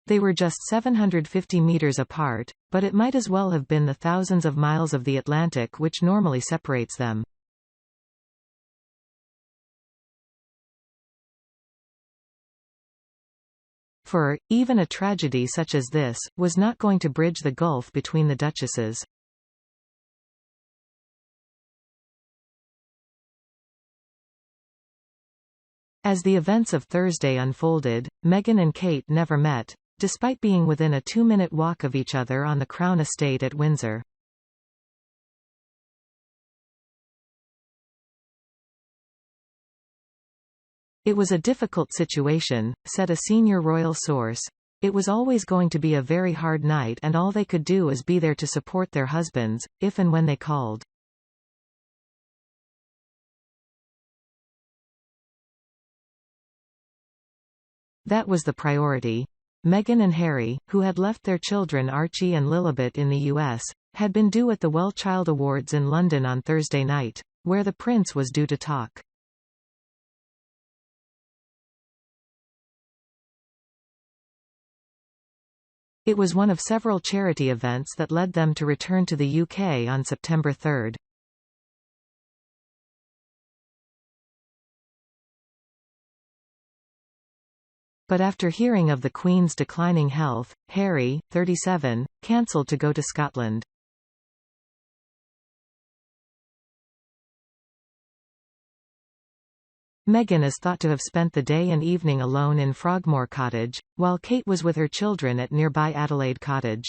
They were just 750 meters apart, but it might as well have been the thousands of miles of the Atlantic which normally separates them. Even a tragedy such as this, was not going to bridge the gulf between the duchesses. As the events of Thursday unfolded, Meghan and Kate never met, despite being within a 2-minute walk of each other on the Crown Estate at Windsor. It was a difficult situation, said a senior royal source. It was always going to be a very hard night and all they could do is be there to support their husbands, if and when they called. That was the priority. Meghan and Harry, who had left their children Archie and Lilibet in the US, had been due at the Well Child Awards in London on Thursday night, where the prince was due to talk. It was one of several charity events that led them to return to the UK on September 3. But after hearing of the Queen's declining health, Harry, 37, cancelled to go to Scotland. Meghan is thought to have spent the day and evening alone in Frogmore Cottage, while Kate was with her children at nearby Adelaide Cottage.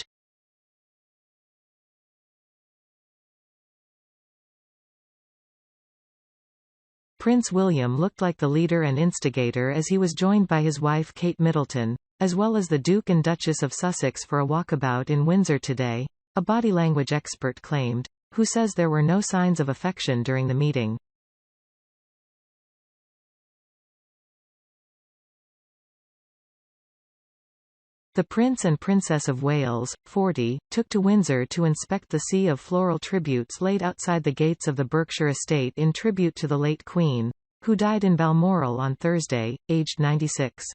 Prince William looked like the leader and instigator as he was joined by his wife Kate Middleton, as well as the Duke and Duchess of Sussex for a walkabout in Windsor today, a body language expert claimed, who says there were no signs of affection during the meeting. The Prince and Princess of Wales, 40, took to Windsor to inspect the sea of floral tributes laid outside the gates of the Berkshire estate in tribute to the late Queen, who died in Balmoral on Thursday, aged 96.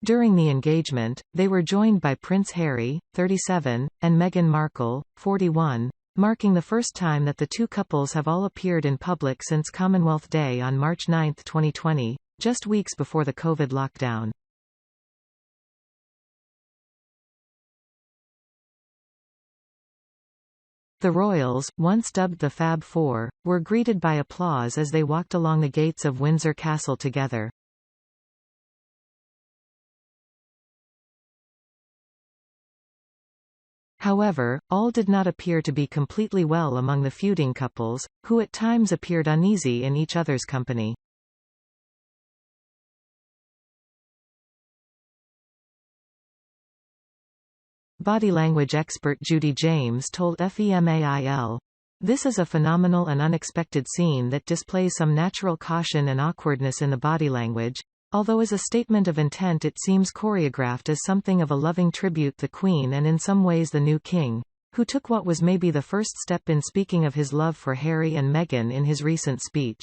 During the engagement, they were joined by Prince Harry, 37, and Meghan Markle, 41, marking the first time that the two couples have all appeared in public since Commonwealth Day on March 9, 2020, just weeks before the COVID lockdown. The royals, once dubbed the Fab Four, were greeted by applause as they walked along the gates of Windsor Castle together. However, all did not appear to be completely well among the feuding couples, who at times appeared uneasy in each other's company. Body language expert Judy James told FEMAIL, "This is a phenomenal and unexpected scene that displays some natural caution and awkwardness in the body language. Although as a statement of intent it seems choreographed as something of a loving tribute the Queen and in some ways the new King, who took what was maybe the first step in speaking of his love for Harry and Meghan in his recent speech."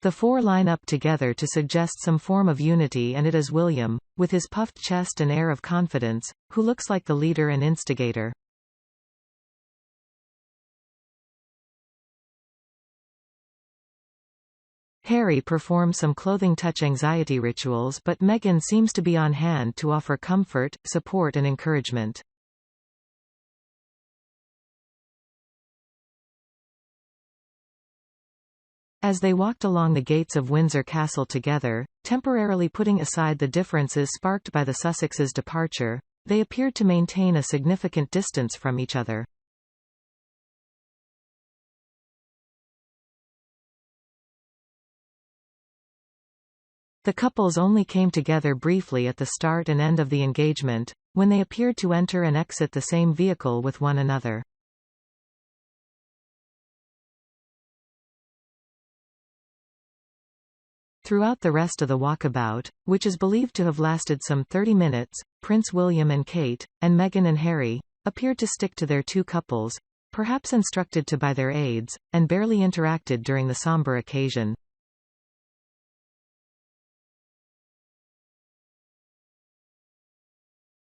The four line up together to suggest some form of unity, and it is William, with his puffed chest and air of confidence, who looks like the leader and instigator. Harry performed some clothing touch anxiety rituals, but Meghan seems to be on hand to offer comfort, support and encouragement. As they walked along the gates of Windsor Castle together, temporarily putting aside the differences sparked by the Sussexes' departure, they appeared to maintain a significant distance from each other. The couples only came together briefly at the start and end of the engagement, when they appeared to enter and exit the same vehicle with one another. Throughout the rest of the walkabout, which is believed to have lasted some 30 minutes, Prince William and Kate, and Meghan and Harry, appeared to stick to their two couples, perhaps instructed to by their aides, and barely interacted during the somber occasion.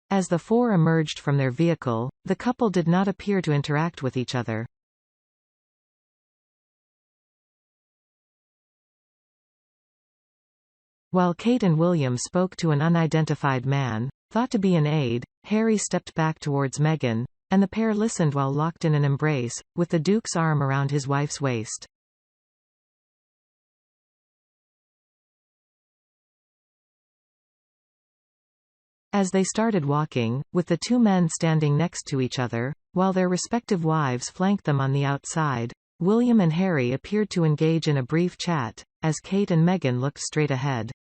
As the four emerged from their vehicle, the couple did not appear to interact with each other. While Kate and William spoke to an unidentified man, thought to be an aide, Harry stepped back towards Meghan, and the pair listened while locked in an embrace, with the Duke's arm around his wife's waist. As they started walking, with the two men standing next to each other, while their respective wives flanked them on the outside, William and Harry appeared to engage in a brief chat, as Kate and Meghan looked straight ahead.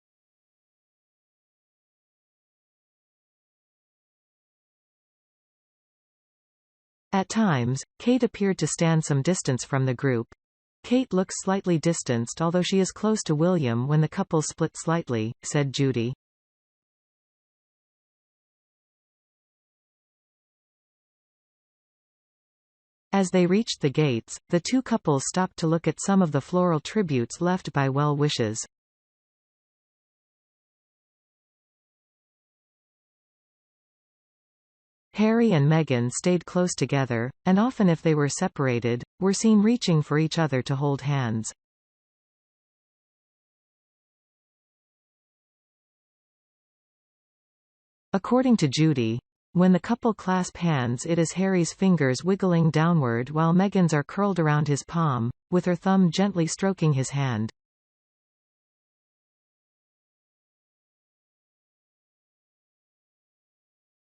At times, Kate appeared to stand some distance from the group. Kate looks slightly distanced although she is close to William when the couple split slightly, said Judy. As they reached the gates, the two couples stopped to look at some of the floral tributes left by well-wishers. Harry and Meghan stayed close together, and often if they were separated, were seen reaching for each other to hold hands. According to Judy, when the couple clasp hands it is Harry's fingers wiggling downward while Meghan's are curled around his palm, with her thumb gently stroking his hand.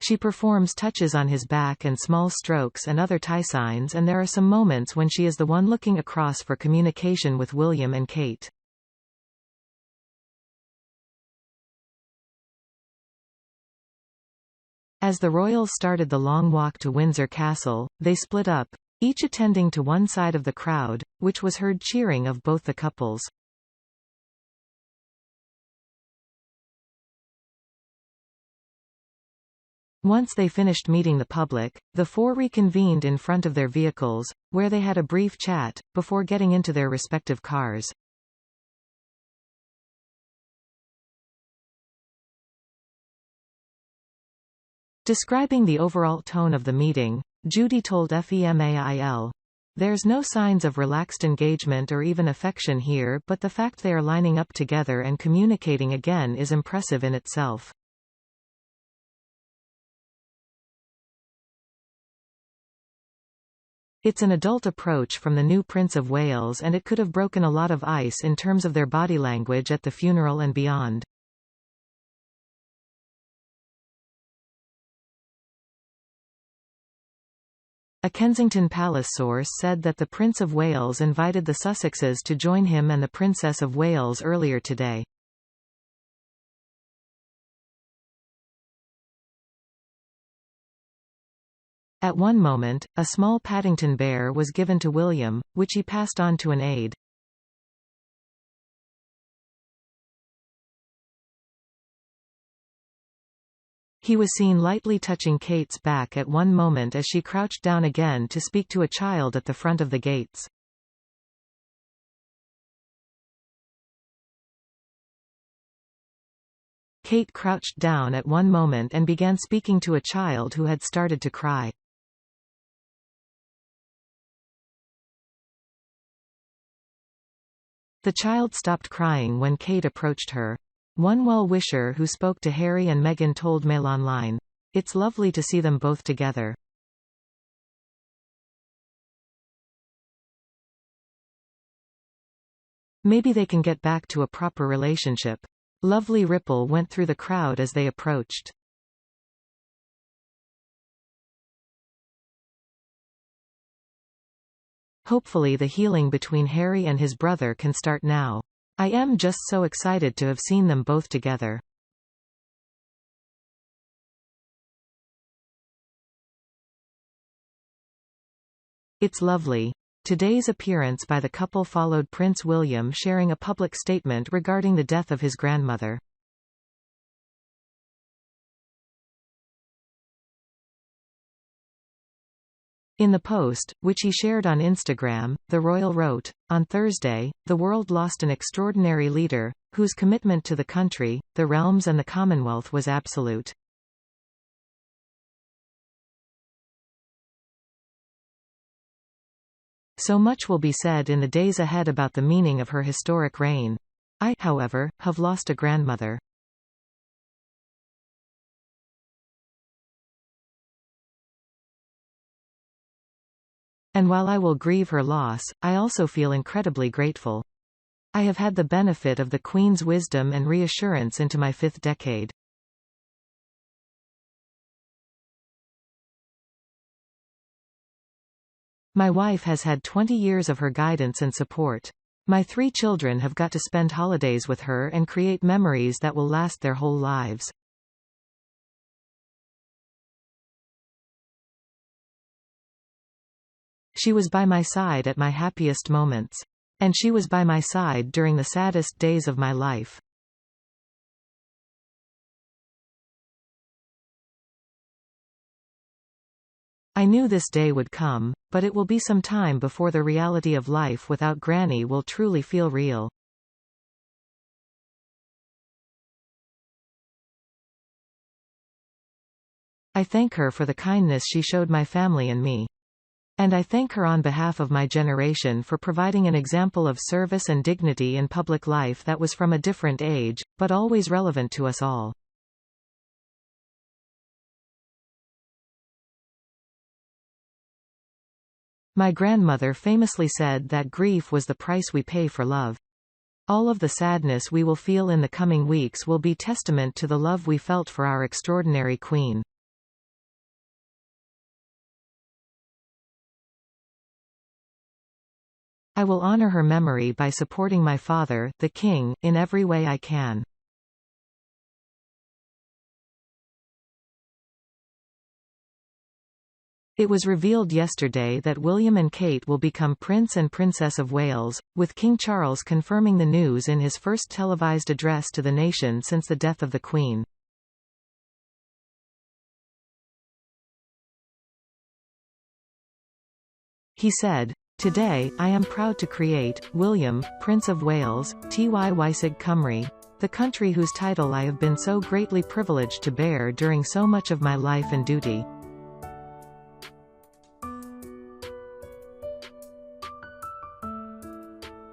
She performs touches on his back and small strokes and other tie signs, and there are some moments when she is the one looking across for communication with William and Kate. As the royals started the long walk to Windsor Castle, they split up, each attending to one side of the crowd, which was heard cheering of both the couples. Once they finished meeting the public, the four reconvened in front of their vehicles, where they had a brief chat, before getting into their respective cars. Describing the overall tone of the meeting, Judy told FEMAIL, "There's no signs of relaxed engagement or even affection here, but the fact they are lining up together and communicating again is impressive in itself." It's an adult approach from the new Prince of Wales, and it could have broken a lot of ice in terms of their body language at the funeral and beyond. A Kensington Palace source said that the Prince of Wales invited the Sussexes to join him and the Princess of Wales earlier today. At one moment, a small Paddington bear was given to William, which he passed on to an aide. He was seen lightly touching Kate's back at one moment as she crouched down again to speak to a child at the front of the gates. Kate crouched down at one moment and began speaking to a child who had started to cry. The child stopped crying when Kate approached her. One well-wisher who spoke to Harry and Meghan told Mail Online, "It's lovely to see them both together. Maybe they can get back to a proper relationship." Lovely ripple went through the crowd as they approached. Hopefully the healing between Harry and his brother can start now. I am just so excited to have seen them both together. It's lovely. Today's appearance by the couple followed Prince William sharing a public statement regarding the death of his grandmother. In the post, which he shared on Instagram, the royal wrote, "On Thursday, the world lost an extraordinary leader, whose commitment to the country, the realms and the Commonwealth was absolute. So much will be said in the days ahead about the meaning of her historic reign. I, however, have lost a grandmother. And while I will grieve her loss, I also feel incredibly grateful. I have had the benefit of the Queen's wisdom and reassurance into my 5th decade. My wife has had 20 years of her guidance and support. My 3 children have got to spend holidays with her and create memories that will last their whole lives. She was by my side at my happiest moments. And she was by my side during the saddest days of my life. I knew this day would come, but it will be some time before the reality of life without Granny will truly feel real. I thank her for the kindness she showed my family and me. And I thank her on behalf of my generation for providing an example of service and dignity in public life that was from a different age, but always relevant to us all. My grandmother famously said that grief was the price we pay for love. All of the sadness we will feel in the coming weeks will be testament to the love we felt for our extraordinary Queen. I will honor her memory by supporting my father, the King, in every way I can. It was revealed yesterday that William and Kate will become Prince and Princess of Wales, with King Charles confirming the news in his first televised address to the nation since the death of the Queen. He said, "Today, I am proud to create, William, Prince of Wales, Ty Wysig Cymru, the country whose title I have been so greatly privileged to bear during so much of my life and duty."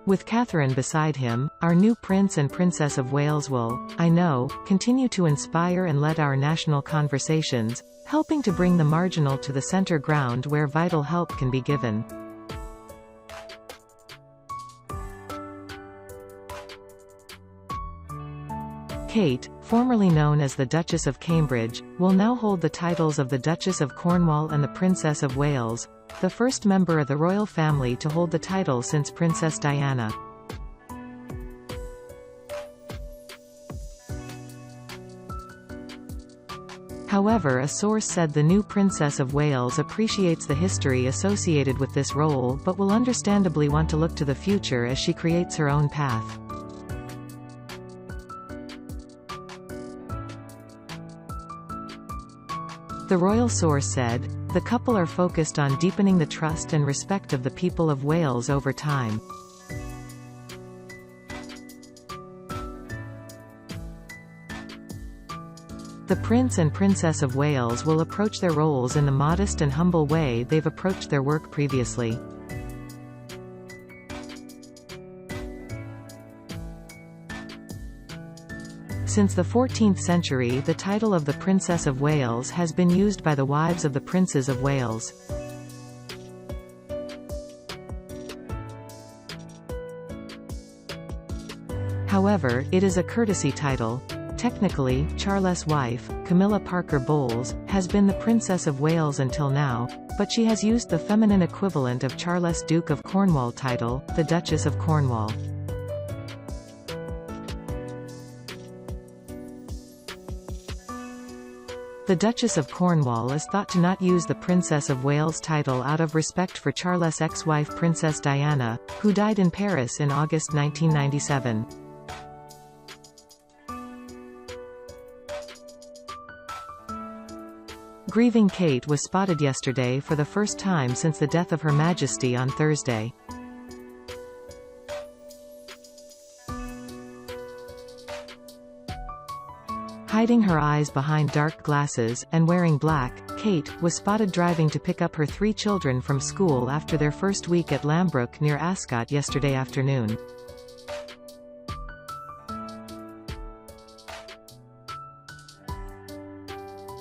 With Catherine beside him, our new Prince and Princess of Wales will, I know, continue to inspire and lead our national conversations, helping to bring the marginal to the center ground where vital help can be given. Kate, formerly known as the Duchess of Cambridge, will now hold the titles of the Duchess of Cornwall and the Princess of Wales, the first member of the royal family to hold the title since Princess Diana. However, a source said the new Princess of Wales appreciates the history associated with this role but will understandably want to look to the future as she creates her own path. The royal source said, "The couple are focused on deepening the trust and respect of the people of Wales over time." The Prince and Princess of Wales will approach their roles in the modest and humble way they've approached their work previously. Since the 14th century, the title of the Princess of Wales has been used by the wives of the Princes of Wales. However, it is a courtesy title. Technically, Charles' wife, Camilla Parker Bowles, has been the Princess of Wales until now, but she has used the feminine equivalent of Charles Duke of Cornwall title, the Duchess of Cornwall. The Duchess of Cornwall is thought to not use the Princess of Wales title out of respect for Charles' ex-wife Princess Diana, who died in Paris in August 1997. grieving Kate was spotted yesterday for the first time since the death of Her Majesty on Thursday. Hiding her eyes behind dark glasses, and wearing black, Kate was spotted driving to pick up her 3 children from school after their first week at Lambrook near Ascot yesterday afternoon.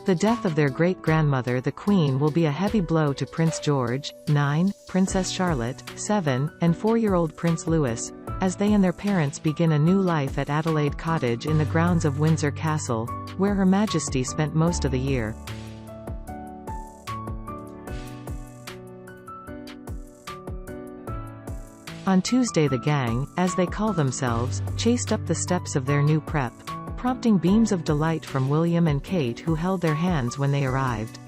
The death of their great-grandmother the Queen will be a heavy blow to Prince George, 9, Princess Charlotte, 7, and 4-year-old Prince Louis, as they and their parents begin a new life at Adelaide Cottage in the grounds of Windsor Castle, where Her Majesty spent most of the year. On Tuesday the gang, as they call themselves, chased up the steps of their new prep, prompting beams of delight from William and Kate, who held their hands when they arrived.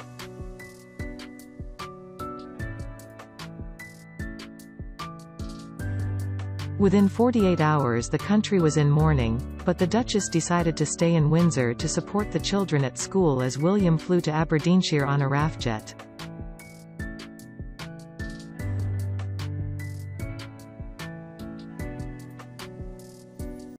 Within 48 hours the country was in mourning, but the Duchess decided to stay in Windsor to support the children at school as William flew to Aberdeenshire on a RAF jet.